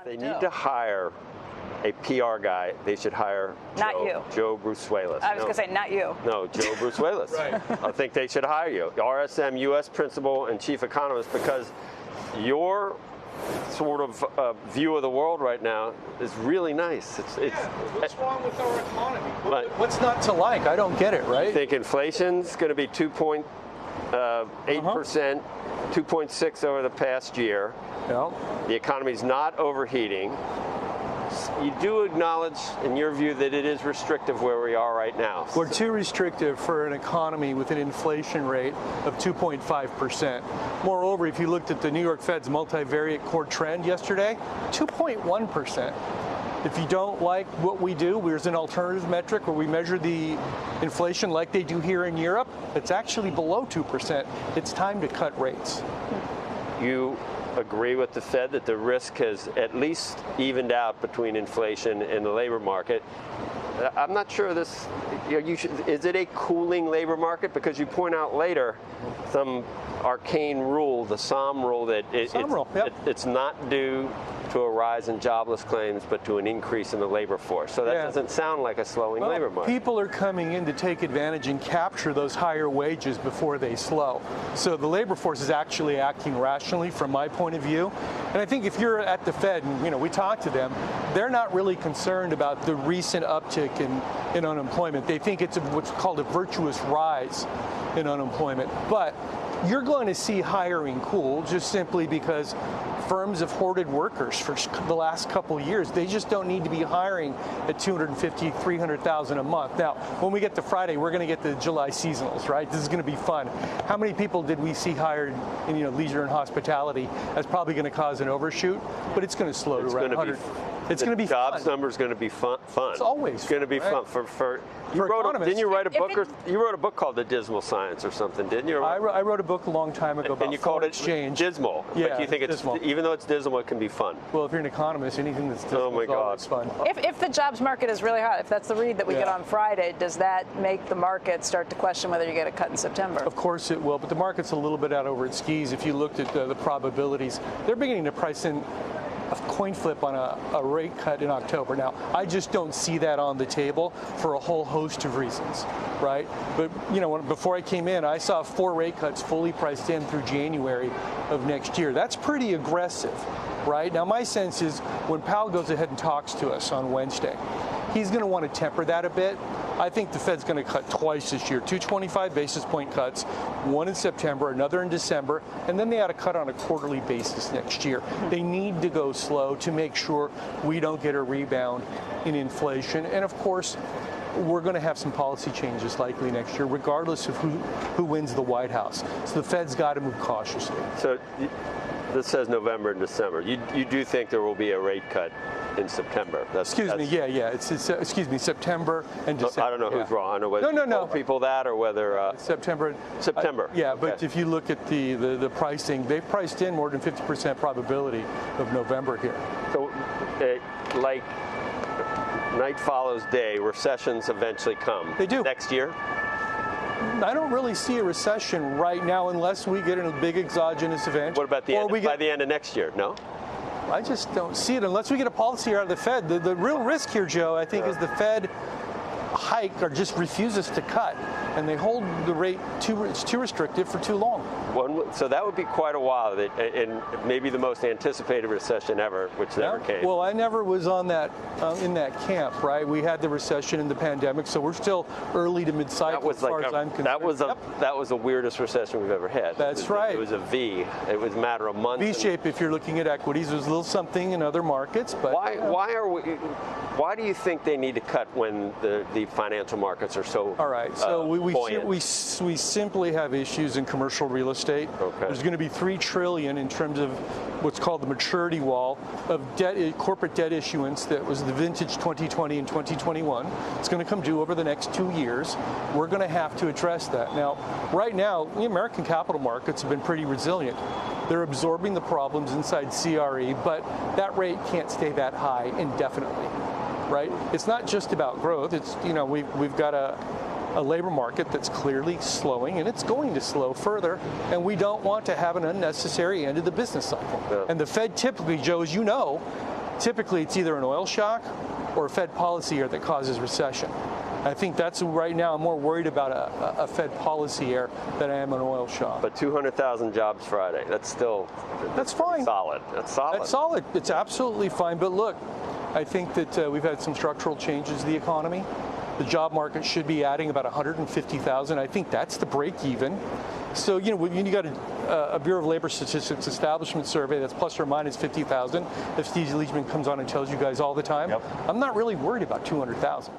They need to hire a PR guy. They should hire Joe Brusuelas. I was going to say, not you. No, Joe Brusuelas. Right. I think they should hire you, RSM U.S. Principal and Chief Economist, because your sort of view of the world right now is really nice. What's wrong with our economy? What's not to like? I don't get it, right? I think inflation's going to be 2.8%, 2.6% over the past year. Yeah. The economy's not overheating. You do acknowledge, in your view, that it is restrictive where we are right now. We're too restrictive for an economy with an inflation rate of 2.5%. Moreover, if you looked at the New York Fed's multivariate core trend yesterday, 2.1%. If you don't like what we do, there's an alternative metric where we measure the inflation like they do here in Europe. It's actually below 2%. It's time to cut rates. You agree with the Fed that the risk has at least evened out between inflation and the labor market. I'm not sure this, is it a cooling labor market? Because you point out later some arcane rule, the SOM rule, that it's not due to a rise in jobless claims, but to an increase in the labor force. So that doesn't sound like a slowing labor market. People are coming in to take advantage and capture those higher wages before they slow. So the labor force is actually acting rationally from my point of view. And I think if you're at the Fed and we talk to them, they're not really concerned about the recent uptick in unemployment. They think it's what's called a virtuous rise in unemployment. But you're going to see hiring cool just simply because firms have hoarded workers for the last couple of years. They just don't need to be hiring at 250, 300,000 a month. Now, when we get to Friday, we're going to get the July seasonals, right? This is going to be fun. How many people did we see hired in leisure and hospitality? That's probably going to cause an overshoot, but it's going to slow to around 100. It's going to be fun. Jobs number is going to be fun. It's always going to be fun didn't you write a book? You wrote a book called The Dismal Science or something, didn't you? I wrote a book a long time ago about and you called it exchange. Dismal. Yeah, but you think it's dismal. Even though it's dismal, it can be fun. Well, if you're an economist, anything that's dismal is always fun. If the jobs market is really hot, if that's the read that we get on Friday, does that make the market start to question whether you get a cut in September? Of course it will, but the market's a little bit out over its skis. If you looked at the probabilities, they're beginning to price in a coin flip on a rate cut in October. Now, I just don't see that on the table for a whole host of reasons, right? But, before I came in, I saw 4 rate cuts fully priced in through January of next year. That's pretty aggressive, right? Now, my sense is when Powell goes ahead and talks to us on Wednesday, he's going to want to temper that a bit. I think the Fed's going to cut twice this year, 225 basis point cuts, one in September, another in December, and then they ought to cut on a quarterly basis next year. They need to go slow to make sure we don't get a rebound in inflation. And of course, we're going to have some policy changes likely next year, regardless of who wins the White House. So the Fed's got to move cautiously. So this says November and December. You do think there will be a rate cut in September? Excuse me, September and December. I don't know who's wrong. I don't know whether you told people that or whether September. But if you look at the pricing, they've priced in more than 50% probability of November here. So, like night follows day, recessions eventually come. They do. Next year? I don't really see a recession right now unless we get in a big exogenous event. What about by the end of next year? No? I just don't see it unless we get a policy out of the Fed. The real risk here, Joe, I think, is the Fed hike or just refuses to cut, and they hold the rate it's too restrictive for too long. So that would be quite a while, and maybe the most anticipated recession ever, which never came. Well, I never was on that in that camp, right? We had the recession and the pandemic, so we're still early to mid-cycle as far as I'm concerned. That was the weirdest recession we've ever had. That's right. It was a V. It was a matter of months. V-shape if you're looking at equities. There's a little something in other markets, but why do you think they need to cut when the financial markets are so all right, so we simply have issues in commercial real estate. Okay. There's going to be $3 trillion in terms of what's called the maturity wall of corporate debt issuance that was the vintage 2020 and 2021. It's going to come due over the next 2 years. We're going to have to address that. Now, right now, the American capital markets have been pretty resilient. They're absorbing the problems inside CRE, but that rate can't stay that high indefinitely, right? It's not just about growth. It's, we've got a labor market that's clearly slowing, and it's going to slow further, and we don't want to have an unnecessary end of the business cycle. Yeah. And the Fed typically, Joe, as you know, typically it's either an oil shock or a Fed policy error that causes recession. I think that's right now. I'm more worried about a Fed policy error than I am an oil shock. But 200,000 jobs Friday. That's fine. Solid. That's solid. That's solid. It's absolutely fine. But look, I think that we've had some structural changes to the economy. The job market should be adding about 150,000. I think that's the break even. So, when you got a Bureau of Labor Statistics establishment survey that's plus or minus 50,000, if Steve Leachman comes on and tells you guys all the time, I'm not really worried about 200,000.